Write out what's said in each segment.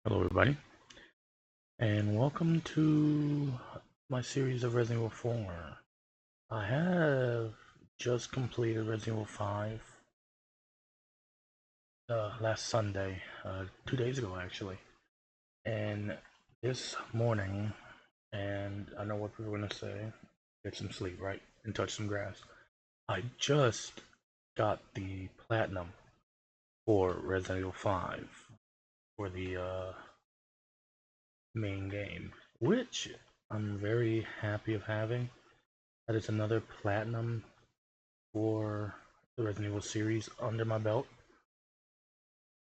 Hello, everybody, and welcome to my series of Resident Evil 4. I have just completed Resident Evil 5 last Sunday, 2 days ago actually, and this morning, and I know what people are going to say, get some sleep, right, and touch some grass. I just got the Platinum for Resident Evil 5 for the main game, which I'm very happy of having. That is another platinum for the Resident Evil series under my belt.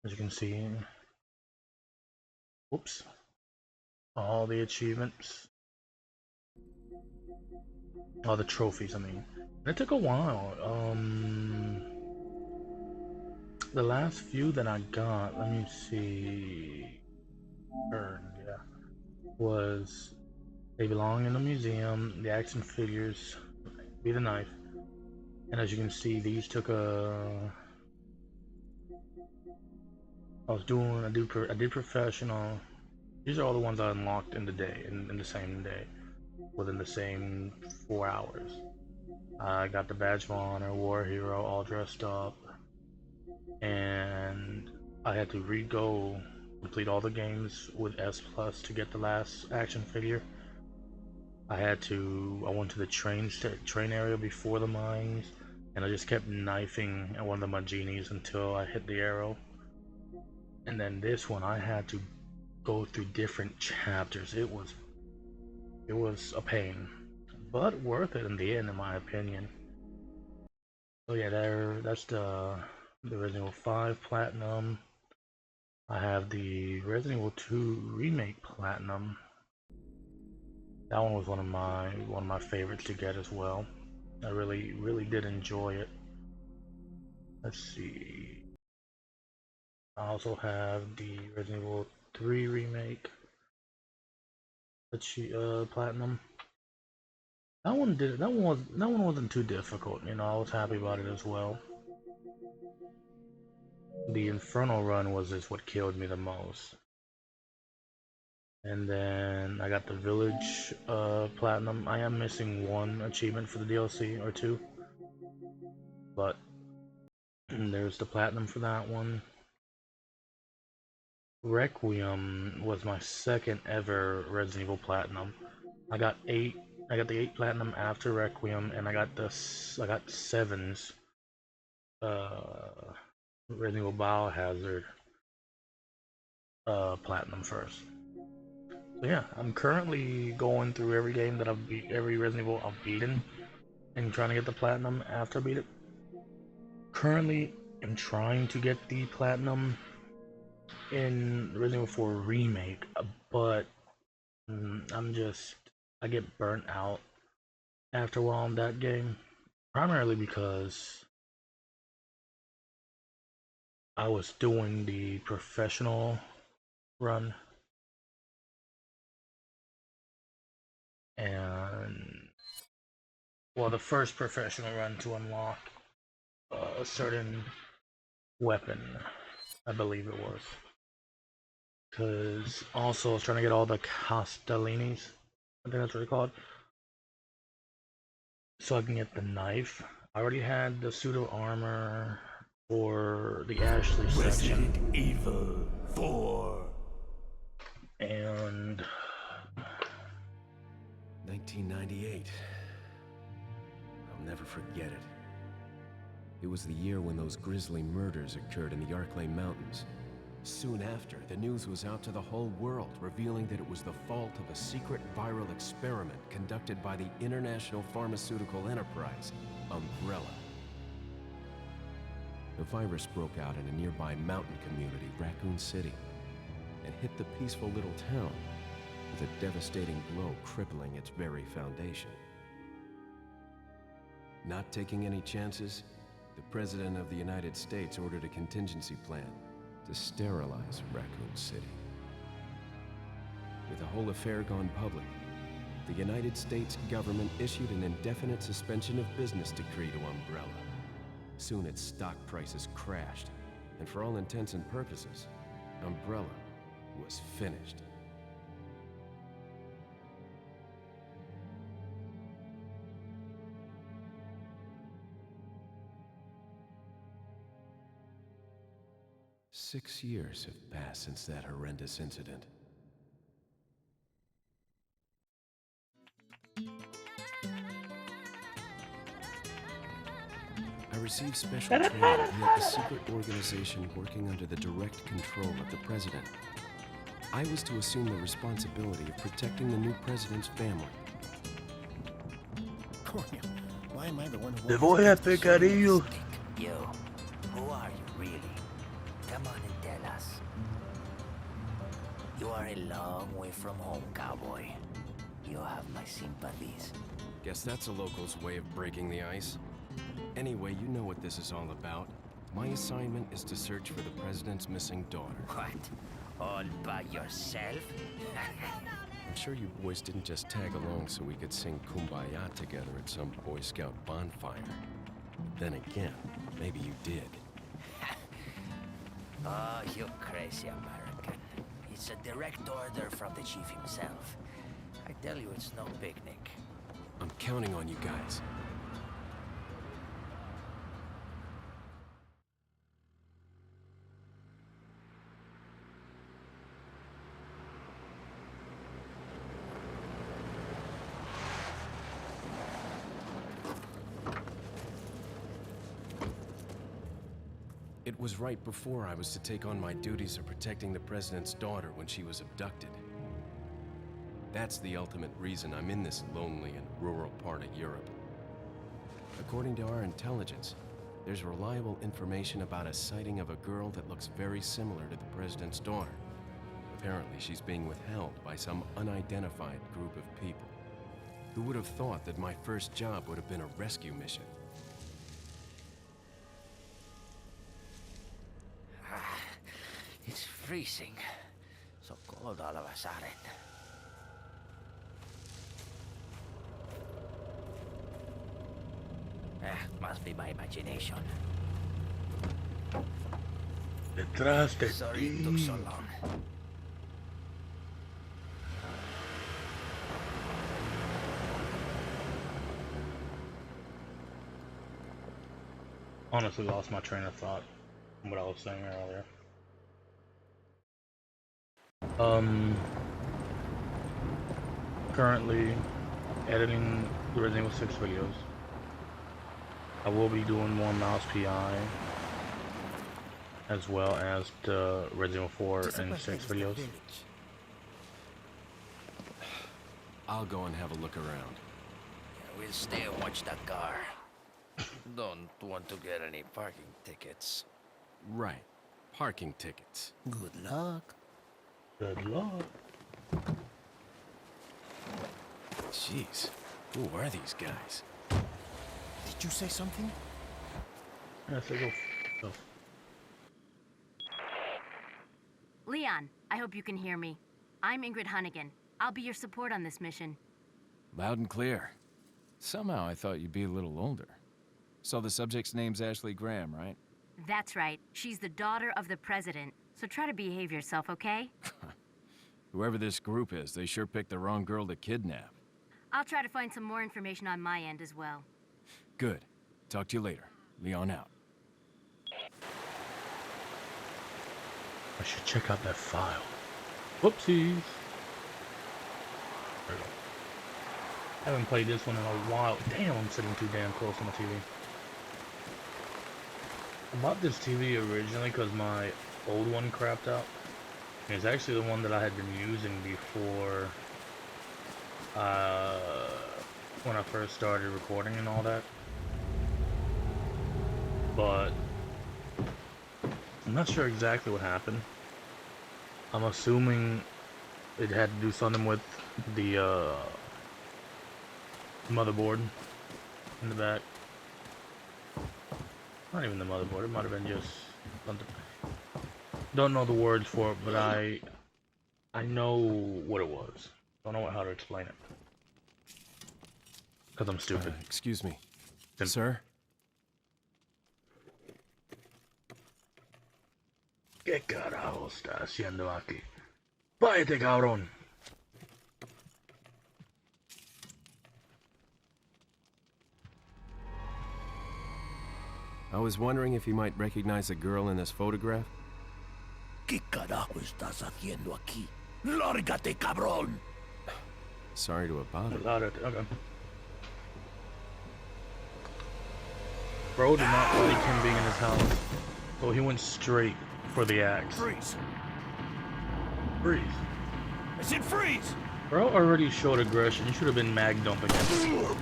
As you can see, whoops, all the achievements, all the trophies. I mean, it took a while. The last few that I got, let me see, yeah, was They Belong in the Museum, the action figures, Be the Knife, and as you can see, these took a. I did professional. These are all the ones I unlocked in the day, in the same day, within the same 4 hours. I got the badge of honor, war hero, all dressed up, and I had to complete all the games with S plus to get the last action figure. I went to the train area before the mines, and I just kept knifing at one of the Maginis until I hit the arrow. And then this one, I had to go through different chapters. It was a pain, but worth it in the end, in my opinion. So yeah, that's the Resident Evil 5 Platinum. I have the Resident Evil 2 Remake Platinum. That one was one of my favorites to get as well. I really did enjoy it. Let's see. I also have the Resident Evil 3 Remake Platinum. That one wasn't too difficult. You know, I was happy about it as well. The Infernal run was just what killed me the most. And then I got the Village Platinum. I am missing one achievement for the DLC or two, but there's the Platinum for that one. Requiem was my second ever Resident Evil Platinum. I got the 8 Platinum after Requiem, and I got 7's Resident Evil Biohazard Platinum first. So yeah, I'm currently going through every game that every Resident Evil I've beaten, and trying to get the Platinum after I beat it. Currently, I'm trying to get the Platinum in Resident Evil 4 Remake, but I get burnt out after a while in that game, primarily because I was doing the professional run, and well, the first professional run to unlock a certain weapon, I believe it was. Because also I was trying to get all the Castellinis, I think that's what they're called, so I can get the knife. I already had the pseudo armor for the Ashley section. Resident Evil 4. And 1998. I'll never forget it. It was the year when those grisly murders occurred in the Arklay Mountains. Soon after, the news was out to the whole world, revealing that it was the fault of a secret viral experiment conducted by the international pharmaceutical enterprise, Umbrella. The virus broke out in a nearby mountain community, Raccoon City, and hit the peaceful little town with a devastating blow crippling its very foundation. Not taking any chances, the President of the United States ordered a contingency plan to sterilize Raccoon City. With the whole affair gone public, the United States government issued an indefinite suspension of business decree to Umbrella. Soon its stock prices crashed, and for all intents and purposes, Umbrella was finished. Six years have passed since that horrendous incident. I received special training via a secret organization working under the direct control of the president. I was to assume the responsibility of protecting the new president's family. Why am I the one who Te voy a pecadillo. You, who are you really? Come on and tell us. You are a long way from home, cowboy. You have my sympathies. Guess that's a local's way of breaking the ice. Anyway, you know what this is all about. My assignment is to search for the president's missing daughter. What? All by yourself? I'm sure you boys didn't just tag along so we could sing Kumbaya together at some Boy Scout bonfire. Then again, maybe you did. Oh, you crazy American. It's a direct order from the chief himself. I tell you, it's no picnic. I'm counting on you guys. It was right before I was to take on my duties of protecting the president's daughter when she was abducted. That's the ultimate reason I'm in this lonely and rural part of Europe. According to our intelligence, there's reliable information about a sighting of a girl that looks very similar to the president's daughter. Apparently, she's being withheld by some unidentified group of people. Who would have thought that my first job would have been a rescue mission? It's freezing. So cold all of a sudden. Must be my imagination. Detrás de Sorry it ti. took so long. Honestly lost my train of thought from what I was saying earlier. Currently editing the Resident Evil 6 videos. I will be doing more mouse PI as well as the Resident Evil 4 and 6 videos. I'll go and have a look around. We'll stay and watch that car. Don't want to get any parking tickets. Right. Parking tickets. Good luck. Good luck. Jeez. Who are these guys? Did you say something? Yeah, so go. Leon, I hope you can hear me. I'm Ingrid Hunnigan. I'll be your support on this mission. Loud and clear. Somehow I thought you'd be a little older. So the subject's name's Ashley Graham, right? That's right. She's the daughter of the president. So try to behave yourself, okay? Whoever this group is, they sure picked the wrong girl to kidnap. I'll try to find some more information on my end as well. Good. Talk to you later. Leon out. I should check out that file. Whoopsies. There we go. I haven't played this one in a while. Damn, I'm sitting too damn close on the TV. I bought this TV originally because my old one crapped out. And it's actually the one that I had been using before when I first started recording and all that. But I'm not sure exactly what happened. I'm assuming it had to do something with the motherboard in the back. Not even the motherboard, it might have been just something. Don't know the words for it, but I know what it was. Don't know how to explain it. Because I'm stupid. Excuse me. Sim- Sir? ¿Qué carajo está haciendo aquí? Váyate, cabrón. I was wondering if you might recognize the girl in this photograph. ¿Qué carajo estás haciendo aquí? ¡Lárgate, cabrón! Sorry to have bothered. Okay. Bro did not like him being in his house, so he went straight for the axe. Freeze! Freeze. I said freeze! Bro already showed aggression. You should have been mag dumping him.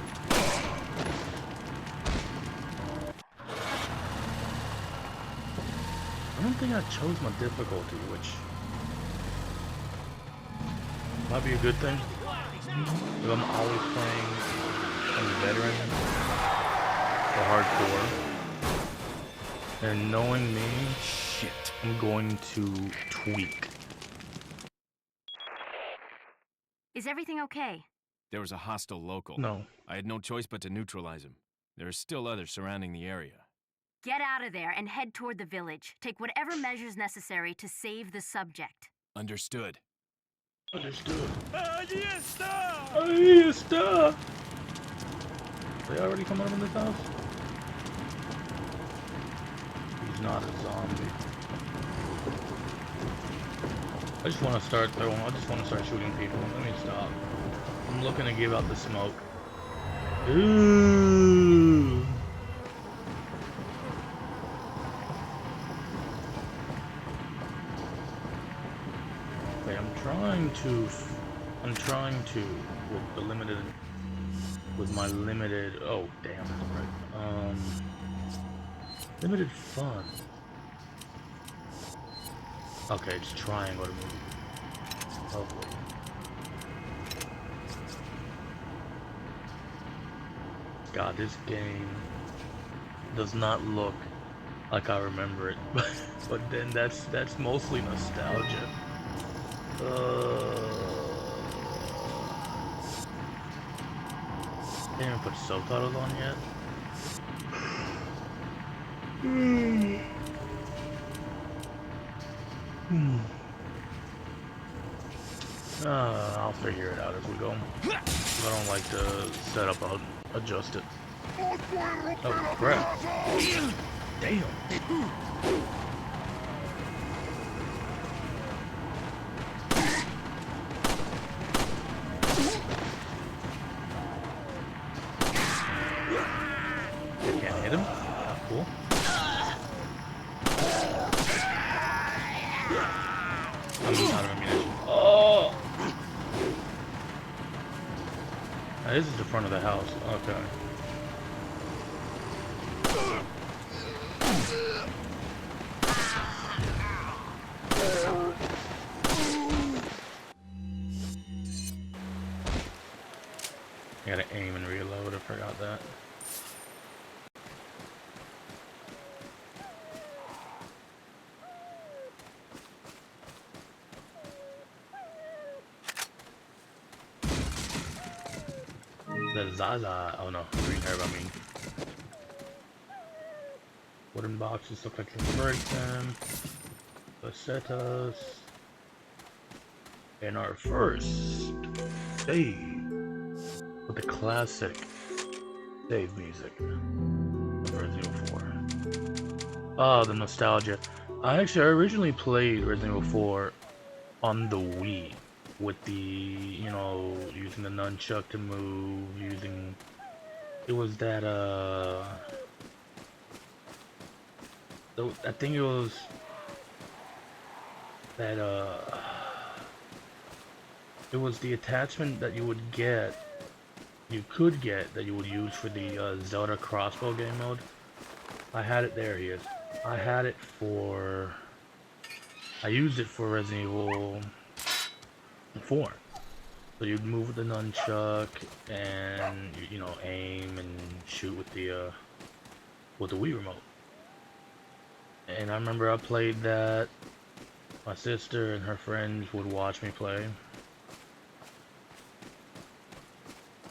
I don't think I chose my difficulty, which might be a good thing. If I'm always playing on veteran or hardcore, and knowing me, shit, I'm going to tweak. Is everything okay? There was a hostile local. No. I had no choice but to neutralize him. There are still others surrounding the area. Get out of there and head toward the village. Take whatever measures necessary to save the subject. Understood. Understood. Allí está! Ahí está! They already coming up in this house? He's not a zombie. I just want to start shooting people. Let me stop. I'm looking to give out the smoke. Ooh. Okay, I'm trying to with my limited, oh damn, right. Limited fun. Okay, it's triangle to move. Lovely. God, this game does not look like I remember it, but then that's mostly nostalgia. Can't even put subtitles on yet. I'll figure it out as we go. If I don't like the setup, I'll adjust it. Oh crap! Damn! Can't hit him. Not cool. I'm out of ammunition. Oh! Now, this is the front of the house. Okay. I gotta aim and reload. I forgot that. The Zaza. Oh no, green herb, I mean. Wooden boxes look like you can break them. Pesetas. And our first save with the classic save music. Resident Evil 4. Oh, the nostalgia. I originally played Resident Evil 4 on the Wii. With the, you know, using the nunchuck to move, it was that, I think it was that, it was the attachment that you could get, that you would use for the, Zelda crossbow game mode. I had it there, here. I used it for Resident Evil 4. So you'd move with the nunchuck and you know, aim and shoot with the Wii remote. And I remember I played that. My sister and her friends would watch me play,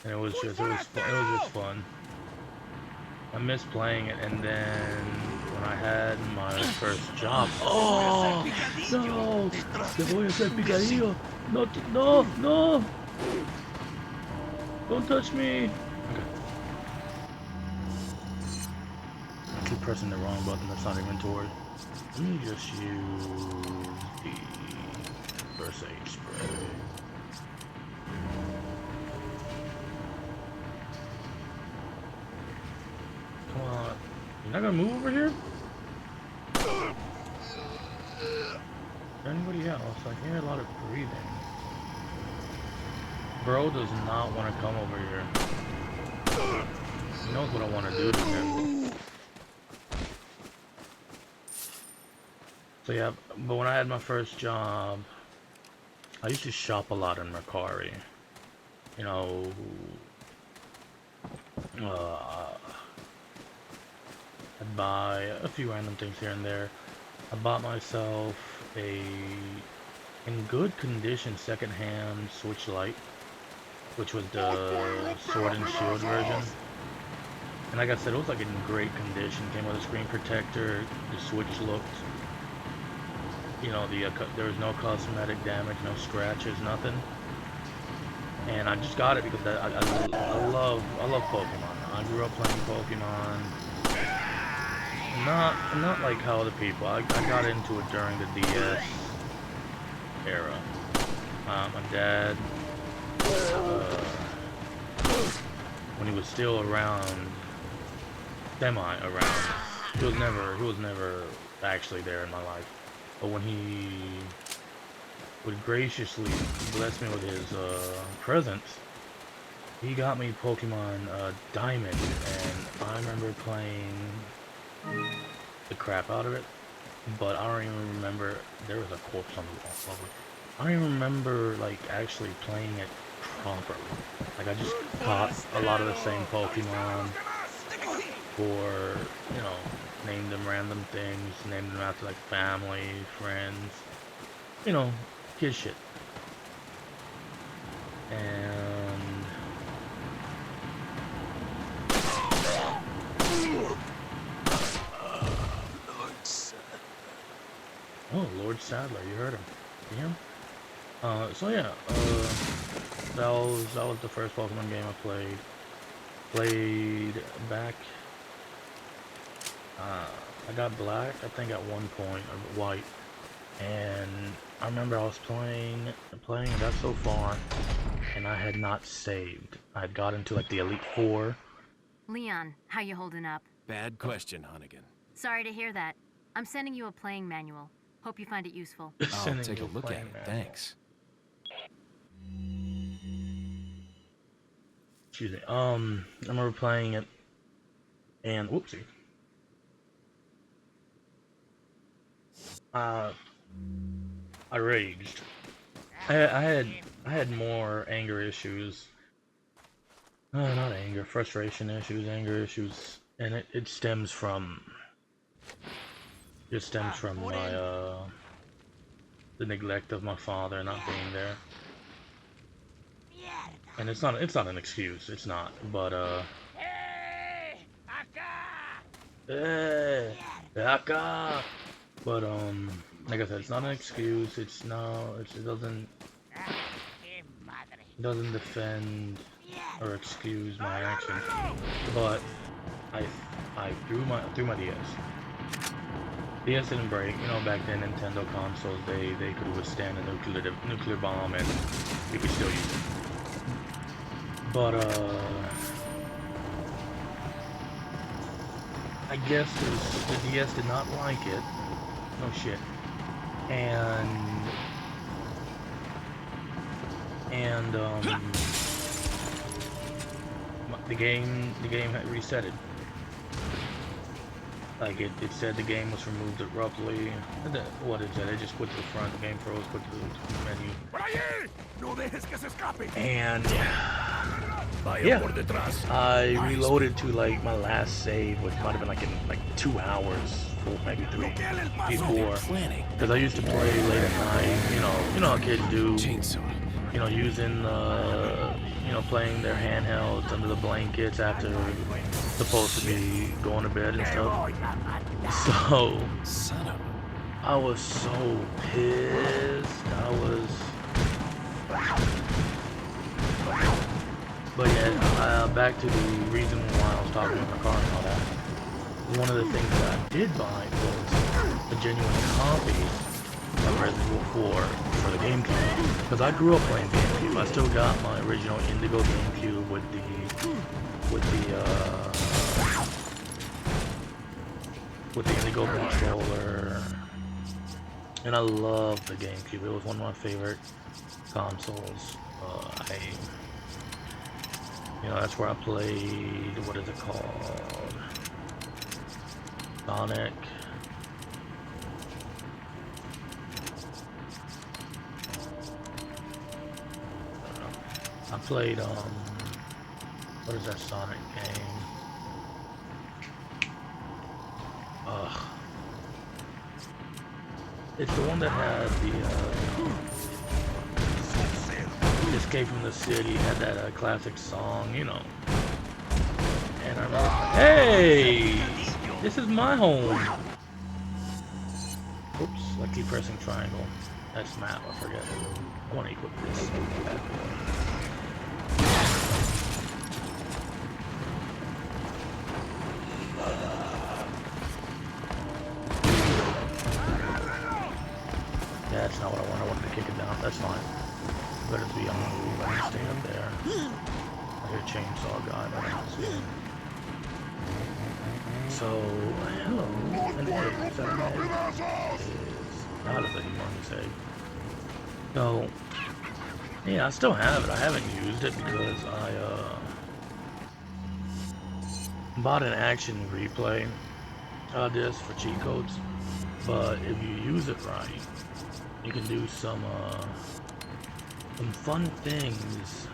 and it was just fun. I missed playing it, and then when when I had my first job. Oh no! Te voy a hacer picadillo. No, no, no! Don't touch me. Okay. I keep pressing the wrong button. That's not inventory. Let me just use the first aid spray. Come on. You're not gonna move over here? Anybody else? I hear a lot of breathing. Bro does not want to come over here. He knows what I want to do to him. So yeah, but when I had my first job, I used to shop a lot in Mercari. You know, I'd buy a few random things here and there. I bought myself a, in good condition, second-hand Switch Lite, which was the Sword and Shield version. And like I said, it was like in great condition. Came with a screen protector. The Switch looked, you know, there was no cosmetic damage, no scratches, nothing. And I just got it because I love Pokemon. I grew up playing Pokemon. Not like how other people. I got into it during the DS era. My dad, when he was still around, semi-around, he was never actually there in my life. But when he would graciously bless me with his presents, he got me Pokemon Diamond, and I remember playing the crap out of it, but I don't even remember. There was a corpse on the wall. I don't even remember like actually playing it properly. Like I just caught a lot of the same Pokemon, or you know, named them random things, named them after like family, friends, you know, kid shit. And oh, Lord Sadler, you heard him. See him? So yeah, that was the first Pokemon game I played. Played back. I got Black, I think at one point, or White, and I remember I was playing, got so far, and I had not saved. I had got into like the Elite Four. Leon, how you holding up? Bad question, Hunnigan. Sorry to hear that. I'm sending you a playing manual. Hope you find it useful. I'll take a look at it, thanks. Excuse me. I remember playing it, and whoopsie. I raged. I had more anger issues. Not anger, frustration issues, anger issues, and it stems from. It stems from my the neglect of my father not being there. And it's not an excuse, it's not, but but like I said, it's not an excuse, it doesn't defend or excuse my actions. But I threw my DS. DS didn't break, you know, back then Nintendo consoles, they could withstand a nuclear bomb and you could still use it. But I guess the DS did not like it. No shit. And the game had resetted. Like it said the game was removed abruptly. What it said, it just quit to the front, the game froze, quit to the menu. And yeah, I reloaded to like my last save, which might have been like in like 2 hours, maybe 3 before. Because I used to play late at night, you know how kids do. You know, using you know, playing their handhelds under the blankets after supposed to be going to bed and stuff. So Son of a... I was so pissed. But yeah, back to the reason why I was talking about my car and all that. One of the things that I did buy was a genuine copy of Resident Evil 4 for the GameCube. Because I grew up playing GameCube. I still got my original Indigo GameCube with the Indigo controller. And I love the GameCube. It was one of my favorite consoles. That's where I played, what is it called? Sonic. I played, what is that Sonic game? It's the one that had the, Escape from the City, had that classic song, you know. And I remember, hey! This is my home! Oops, I keep pressing triangle. That's map, I forget. I want to equip this. Yeah, that's not what I want. I wanted to kick it down. That's fine. Better be on the move. I can stay up there. I hear a chainsaw guy, but I don't see him. So, hello. An egg. Is that an egg? It is not a humongous egg. So, yeah, I still have it. I haven't used it because I bought an action replay disc for cheat codes. But if you use it right, you can do some fun things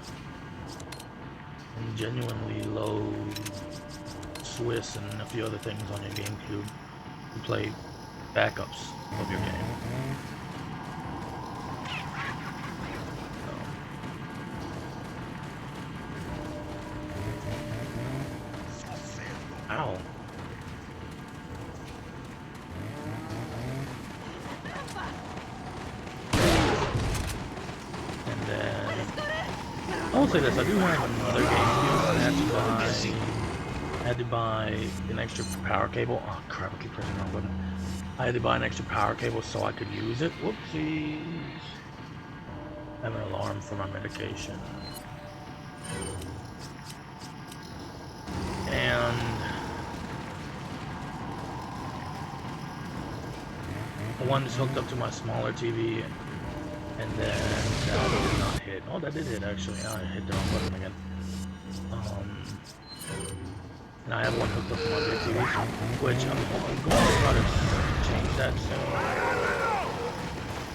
and genuinely load Swiss and a few other things on your GameCube to play backups of your game. Ow. I will say this, I do have another GameCube. I had to buy an extra power cable. Oh crap, I keep pressing the wrong button. I had to buy an extra power cable so I could use it. Whoopsies. I have an alarm for my medication. And one is hooked up to my smaller TV. And then that did not hit. Oh, that did hit actually. I hit the wrong button again. And I have one hooked up to my big TV, which I'm going to try to change that soon.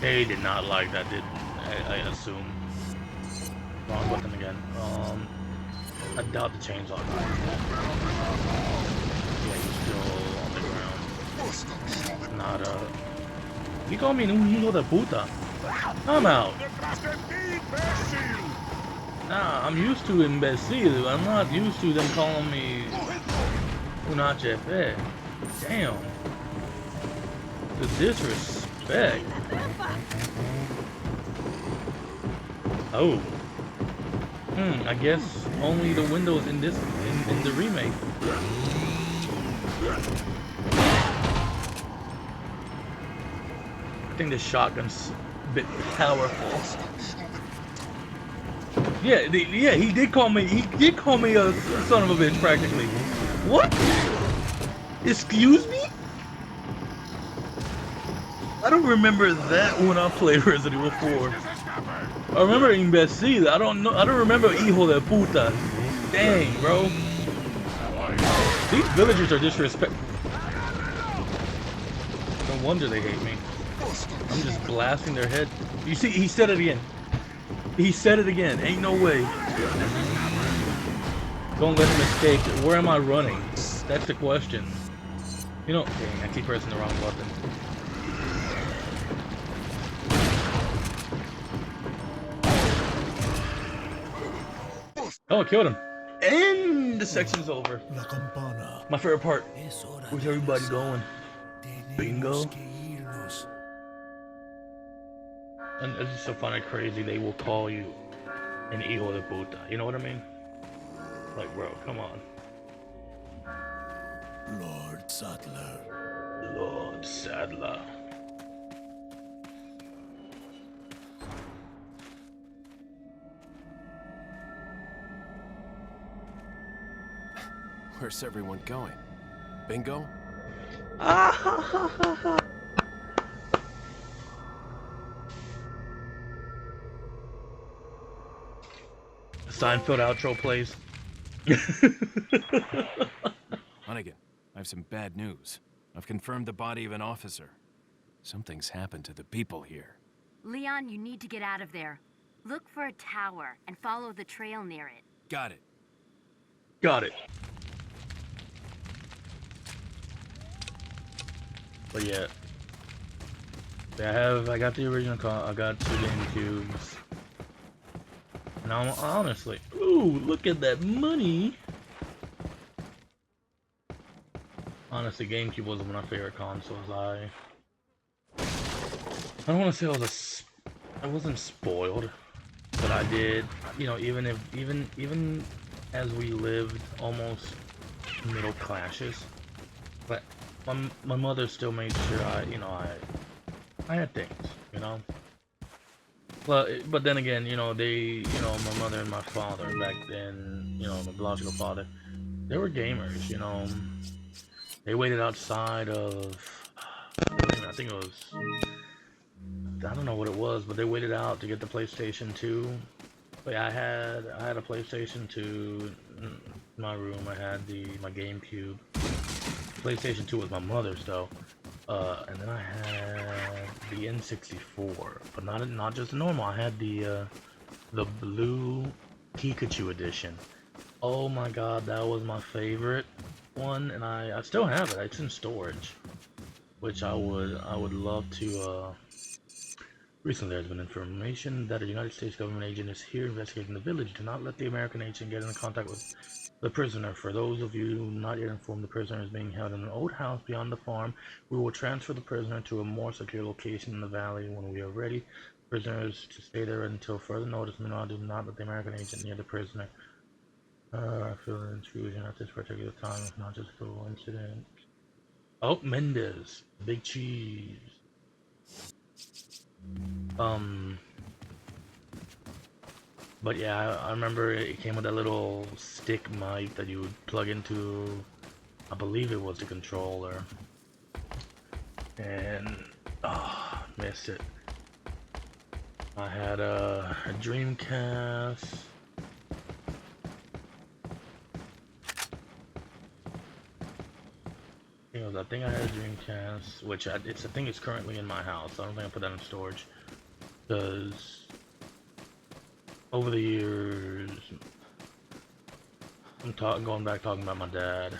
They did not like that, did I assume. Wrong button again. I doubt the chainsaw guy. Yeah, he's still on the ground. Not You call me un hijo de puta. I'm out. Nah, I'm used to imbecile. I'm not used to them calling me una jefe. Damn. The disrespect. Oh. I guess only the windows in this in the remake. I think the shotgun's a bit powerful. Yeah, he did call me. He did call me a son of a bitch, practically. What? Excuse me? I don't remember that when I played Resident Evil 4. I remember imbecile. I don't remember hijo de puta. Dang, bro. These villagers are disrespectful. No wonder they hate me. I'm just blasting their head. You see, he said it again. He said it again. Ain't no way. Don't let him escape. Where am I running? That's the question. You know, dang, I keep pressing the wrong button. Oh, I killed him. And the section's over. La campana. My favorite part. Es hora Where's de everybody regresar. going? Bingo. Tenemos que irnos. And it's just so fun and crazy. They will call you an hijo de puta. You know what I mean? Like, bro, come on. Lord Sattler. Lord Sadler. Where's everyone going? Bingo? Seinfeld outro plays. Hunnigan, I have some bad news. I've confirmed the body of an officer. Something's happened to the people here. Leon, you need to get out of there. Look for a tower and follow the trail near it. Got it. Got it. But yeah. I got the original I got 2 GameCubes. And I'm honestly, ooh, look at that money. Honestly, GameCube was one of my favorite consoles. I don't want to say I wasn't spoiled, but I did, you know, even as we lived almost middle classes, but my mother still made sure I had things, you know. Well, but then again, you know, my mother and my father back then, you know, my biological father, they were gamers, you know. They waited outside of, I think it was, I don't know what it was, but they waited out to get the PlayStation 2. But yeah, I had a PlayStation 2 in my room. I had my GameCube. PlayStation 2 was my mother's though. And then I had the N64, but not just the normal. I had the blue Pikachu edition. Oh my god, that was my favorite one, and I still have it. It's in storage, which I would love to. Recently, there's been information that a United States government agent is here investigating the village. Do not let the American agent get in contact with the prisoner. For those of you not yet informed, the prisoner is being held in an old house beyond the farm. We will transfer the prisoner to a more secure location in the valley when we are ready. Prisoners to stay there until further notice. Meanwhile, do not let the American agent near the prisoner. I feel an intrusion at this particular time. It's not just a coincidence. Oh, Mendez. Big cheese. But yeah, I remember it came with that little stick mic that you would plug into, I believe it was the controller. And, missed it. I had a Dreamcast. I think I had a Dreamcast, which I think it's currently in my house. I don't think I put that in storage, because over the years, I'm going back talking about my dad.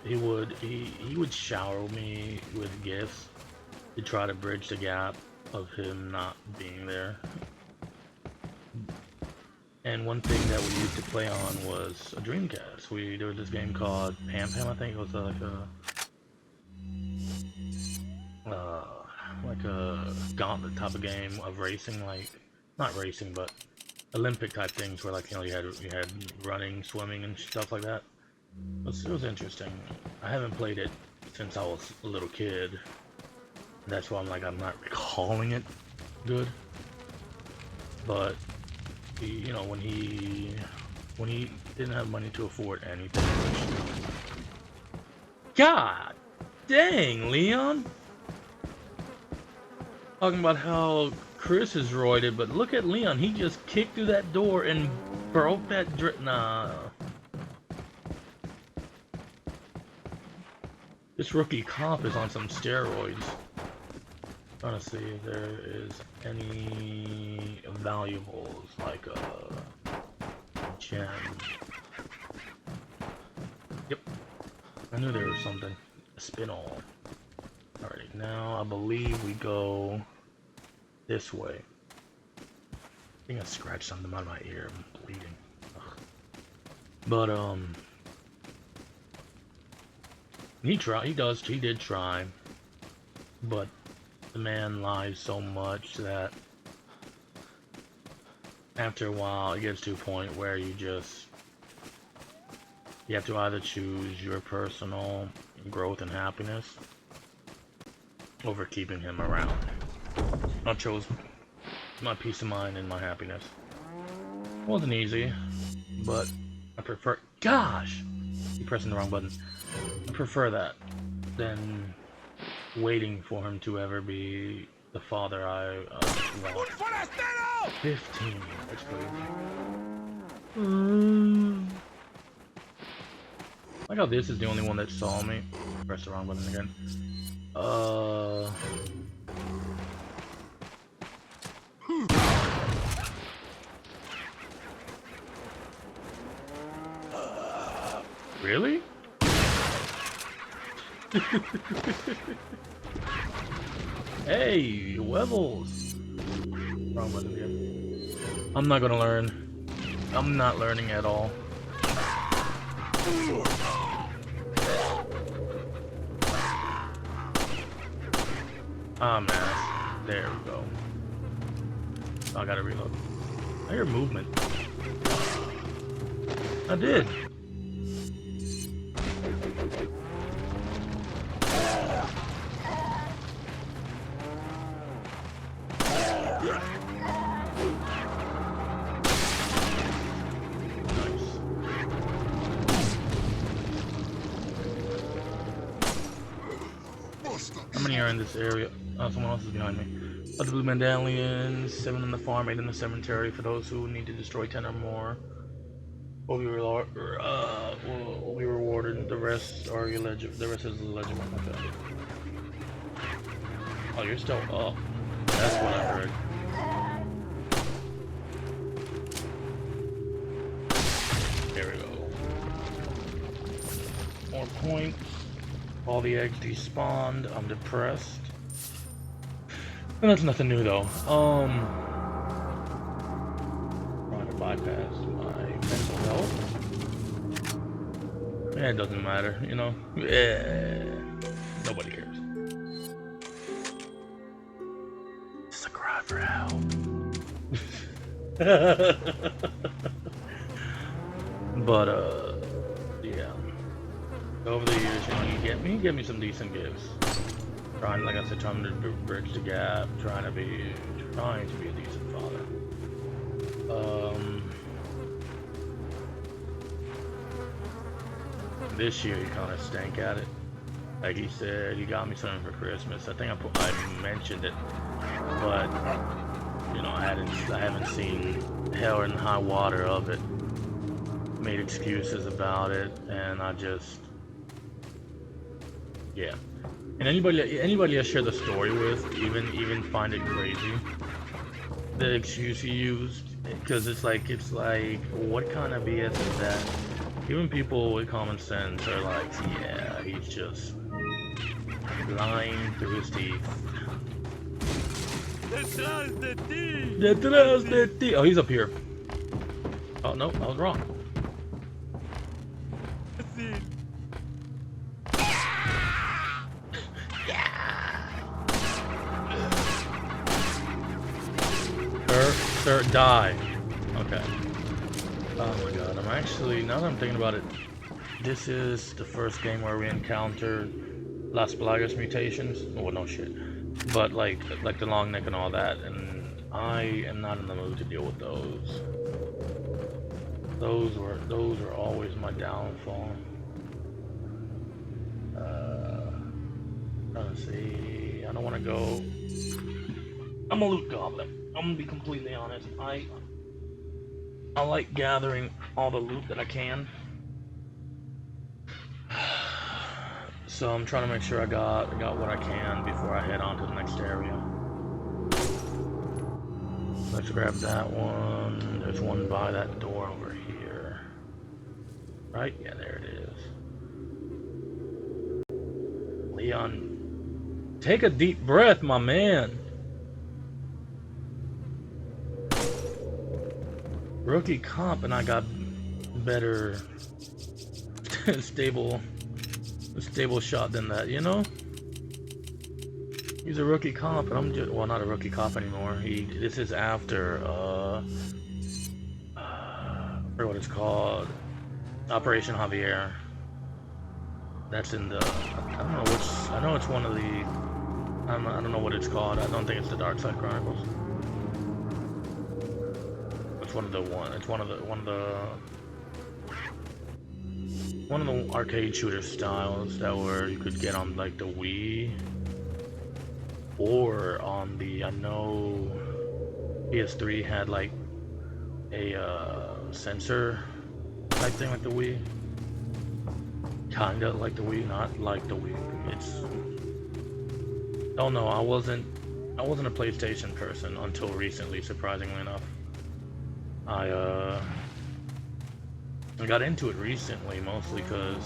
He would shower me with gifts to try to bridge the gap of him not being there. And one thing that we used to play on was a Dreamcast. There was this game called Pam Pam, I think. It was like a gauntlet type of game of racing, like not racing, but Olympic type things, where, like, you know, you had running, swimming, and stuff like that. It was interesting. I haven't played it since I was a little kid. That's why I'm not recalling it good. But you know, when he didn't have money to afford anything. God dang, Leon! Talking about how Chris is roided, but look at Leon. He just kicked through that door and broke that nah. This rookie cop is on some steroids. Trying to see if there is any valuables, like a gem. Yep, I knew there was something. A spin-all. Alright, now I believe we go this way. I think I scratched something out of my ear. I'm beating. Ugh. But he did try, but the man lies so much that after a while it gets to a point where you have to either choose your personal growth and happiness over keeping him around. I chose my peace of mind and my happiness. Wasn't easy, but I prefer. Gosh, you're pressing the wrong button. I prefer that than waiting for him to ever be the father I want. 15. That's crazy. I like how this is the only one that saw me. Press the wrong button again. Really? Hey, Webbles! Wrong button again. I'm not gonna learn. I'm not learning at all. Ah, man. There we go. Oh, I gotta reload. I hear movement. I did. How many are in this area? Oh, someone else is behind me. Of the blue medallions, 7 in the farm, 8 in the cemetery. For those who need to destroy 10 or more, will be rewarded. The rest are illegible. The rest is illegible. Okay. Oh, you're still up. That's what I heard. There we go. More points. All the eggs despawned. I'm depressed. And that's nothing new though. Trying to bypass my mental health. Yeah, it doesn't matter, you know. Yeah, nobody cares. It's a cry for help. But yeah. Over the years, you know, you get me some decent gifts. Trying, like I said, trying to bridge the gap, trying to be a decent father. This year he kind of stank at it. Like he said, he got me something for Christmas. I think I mentioned it, but you know, I haven't seen hell and high water of it. Made excuses about it, and I just, yeah. And anybody I share the story with, even find it crazy, the excuse he used, because it's like, what kind of BS is that? Even people with common sense are like, yeah, he's just lying through his teeth. Detrás de ti. Oh, he's up here. Oh no, I was wrong. Sir, die. Okay. Oh my god, I'm actually, now that I'm thinking about it, this is the first game where we encounter Las Plagas mutations. Well, no shit. But like the long neck and all that, and I am not in the mood to deal with those. Those were always my downfall. Trying to see, I don't want to go. I'm a loot goblin. I'm gonna be completely honest. I like gathering all the loot that I can. So I'm trying to make sure I got what I can before I head on to the next area. Let's grab that one. There's one by that door over here. Right? Yeah, there it is. Leon, take a deep breath, my man. rookie comp and I got better stable shot than that, you know? He's a rookie comp and I'm just, well, not a rookie comp anymore. This is after I forget what it's called, Operation Javier. That's in the, I don't know which, I know it's one of the, I don't know what it's called. I don't think it's the Dark Side Chronicles. It's one of the arcade shooter styles that were you could get on like the Wii or on the, I know PS3 had like a sensor type thing like the Wii. Kinda like the Wii, not like the Wii. It's, oh no, I wasn't a PlayStation person until recently, surprisingly enough. I got into it recently, mostly because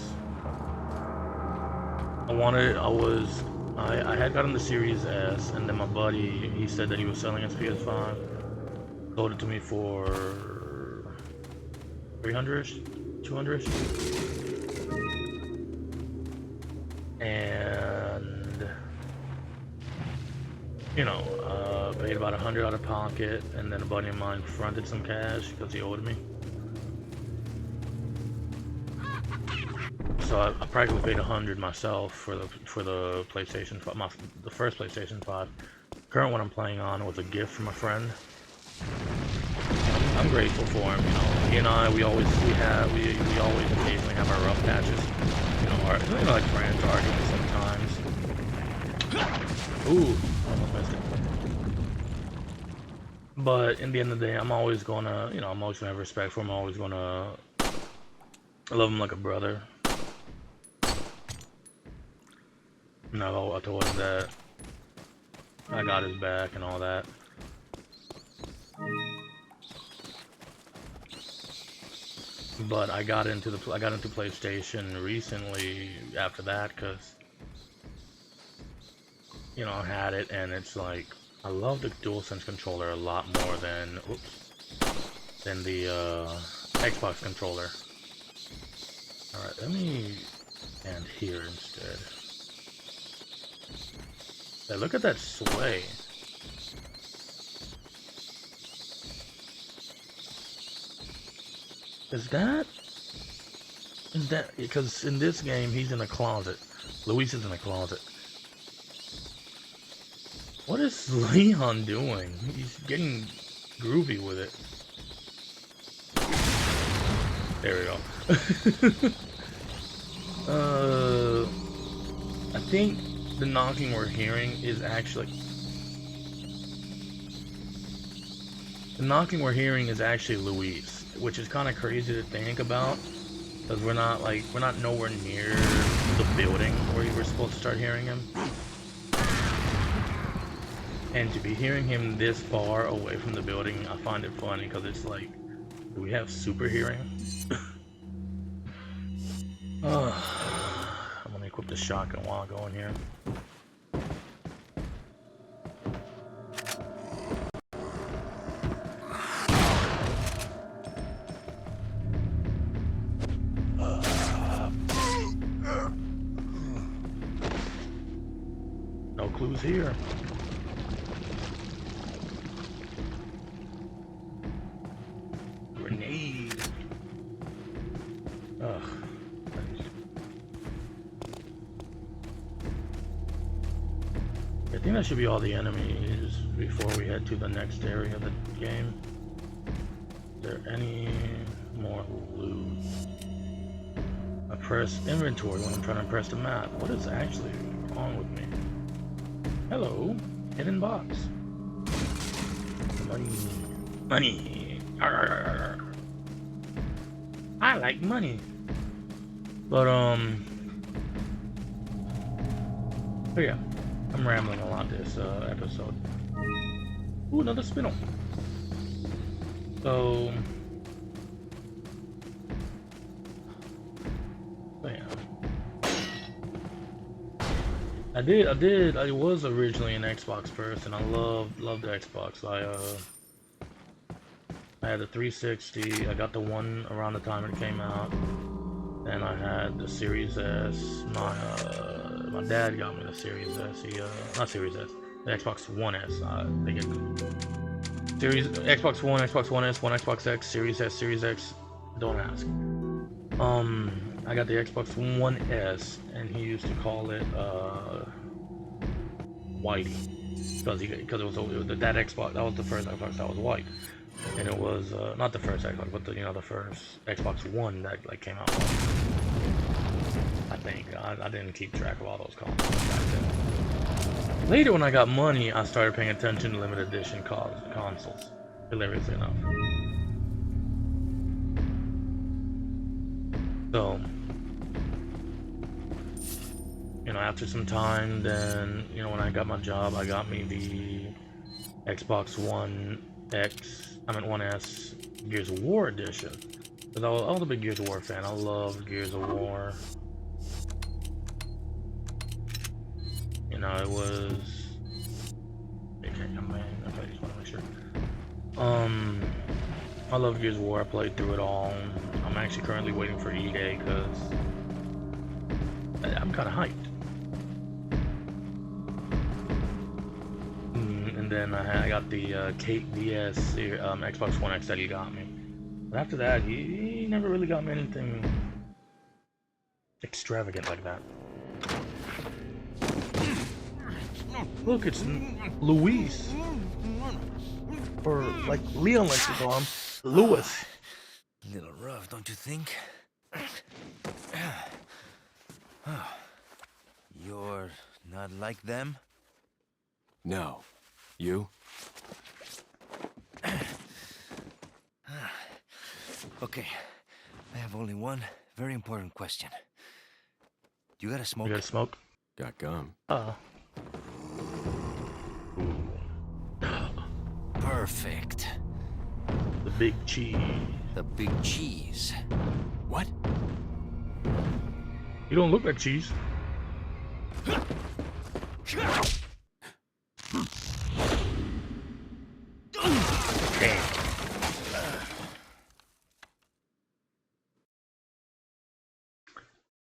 I had gotten the Series S, and then my buddy, he said that he was selling his PS5, sold it to me for 300-ish, 200-ish, and you know, paid about $100 out of pocket, and then a buddy of mine fronted some cash because he owed me. So I practically paid $100 myself for the PlayStation 5, the first PlayStation 5. Current one I'm playing on was a gift from a friend. I'm grateful for him. You know, he and I, we always occasionally have our rough patches. You know, like friends arguing sometimes. Ooh, almost missed it. But in the end of the day, I'm always gonna have respect for him. I'm always gonna love him like a brother. No, I told him that I got his back and all that. But I got into PlayStation recently after that because, you know, I had it and it's like I love the DualSense controller a lot more than the Xbox controller. All right, let me stand here instead. Hey, look at that sway. Is that because in this game he's in a closet. Luis is in a closet. What is Leon doing? He's getting groovy with it. There we go. I think the knocking we're hearing is actually Luis, which is kind of crazy to think about because we're not nowhere near the building where you were supposed to start hearing him, and to be hearing him this far away from the building, I find it funny because it's like, do we have super hearing? I'm gonna equip the shotgun while I go in here. No clues here. Grenade. Ugh. I think that should be all the enemies before we head to the next area of the game. Is there any more loot? I press inventory when I'm trying to press the map. What is actually wrong with me? Hello, hidden box. Money. Money. Arr. I like money. But oh yeah. I'm rambling a lot this episode. Ooh, another spinel. So yeah. I was originally an Xbox person. I loved the Xbox. I had the 360. I got the one around the time it came out. Then I had the Series S. My dad got me the Series S. Not Series S, the Xbox One S. They get Series Xbox One, Xbox One S, One Xbox X, Series S, Series X. Don't ask. I got the Xbox One S, and he used to call it Whitey, because it was that Xbox. That was the first Xbox that was white, and it was not the first Xbox, but the first Xbox One that like came out. I think I didn't keep track of all those consoles back then. Later, when I got money, I started paying attention to limited edition consoles. Hilariously enough. So, after some time, then, when I got my job, I got me the Xbox One One S Gears of War edition. Because I was a big Gears of War fan. I love Gears of War. It was... Okay, I just want to make sure. I love Gears of War. I played through it all. I'm actually currently waiting for E-Day because I'm kind of hyped. And then I got the KDS Xbox One X that he got me. But after that, he never really got me anything extravagant like that. Look, it's Luis. Or like Leon likes to call him, Lewis. A little rough, don't you think? You're not like them? No. You? Okay, I have only one very important question. You gotta smoke? You gotta smoke? Got gum. Perfect. The big cheese. The big cheese. What? You don't look like cheese. Damn.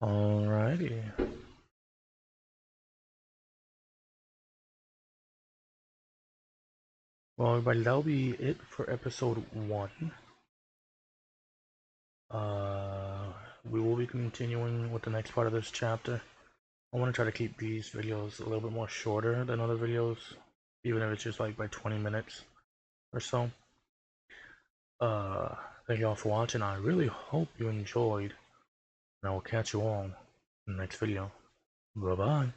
Alrighty. Well, everybody, that'll be it for episode 1. We will be continuing with the next part of this chapter. I want to try to keep these videos a little bit more shorter than other videos, even if it's just like by 20 minutes or so. Thank you all for watching. I really hope you enjoyed, and I will catch you all in the next video. Bye bye.